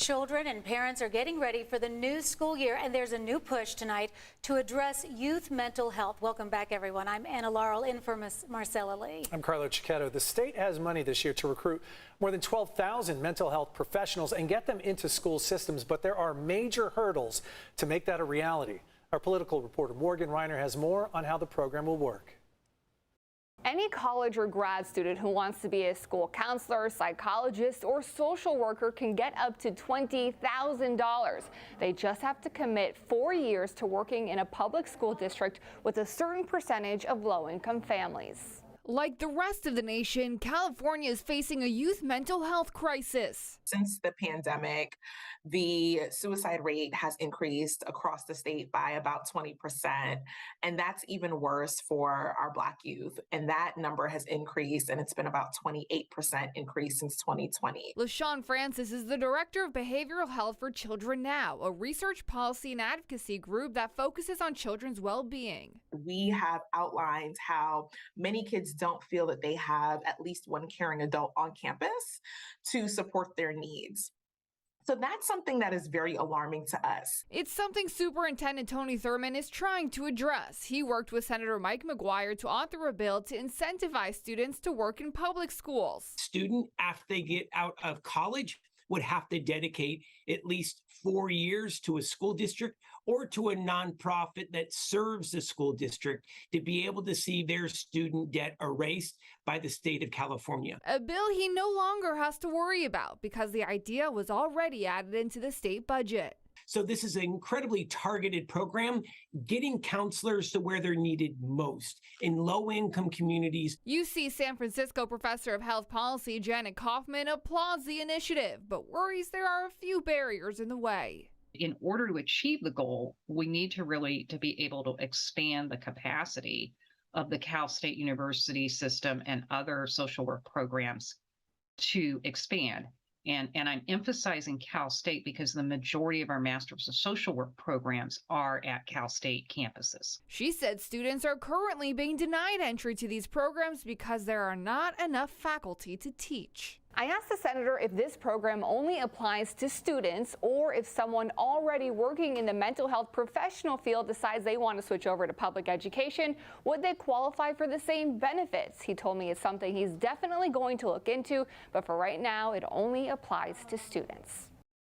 Children and parents are getting ready for the new school year, and there's a new push tonight to address youth mental health. Welcome back, everyone. I'm Anna Laurel, in for Marcella Lee. I'm Carlo Cicchetto. The state has money this year to recruit more than 12,000 mental health professionals and get them into school systems, but there are major hurdles to make that a reality. Our political reporter Morgan Rynor has more on how the program will work. Any college or grad student who wants to be a school counselor, psychologist, or social worker can get up to $20,000. They just have to commit 4 years to working in a public school district with a certain percentage of low-income families. Like the rest of the nation, California is facing a youth mental health crisis. Since the pandemic, the suicide rate has increased across the state by about 20%. And that's even worse for our Black youth. And that number has increased, and it's been about 28% increase since 2020. LaShawn Francis is the director of behavioral health for Children Now, a research, policy, and advocacy group that focuses on children's well-being. We have outlined how many kids don't feel that they have at least one caring adult on campus to support their needs. So that's something that is very alarming to us. It's something Superintendent Tony Thurmond is trying to address. He worked with Senator Mike McGuire to author a bill to incentivize students to work in public schools. Student, after they get out of college, would have to dedicate at least 4 years to a school district or to a nonprofit that serves the school district to be able to see their student debt erased by the state of California. A bill he no longer has to worry about because the idea was already added into the state budget. So this is an incredibly targeted program, getting counselors to where they're needed most in low-income communities. UC San Francisco professor of health policy Janet Kaufman applauds the initiative, but worries there are a few barriers in the way. In order to achieve the goal, we need to be able to expand the capacity of the Cal State University system and other social work programs to expand. And I'm emphasizing Cal State because the majority of our Masters of Social Work programs are at Cal State campuses. She said students are currently being denied entry to these programs because there are not enough faculty to teach. I asked the senator if this program only applies to students or if someone already working in the mental health professional field decides they want to switch over to public education, would they qualify for the same benefits? He told me it's something he's definitely going to look into, but for right now, it only applies to students.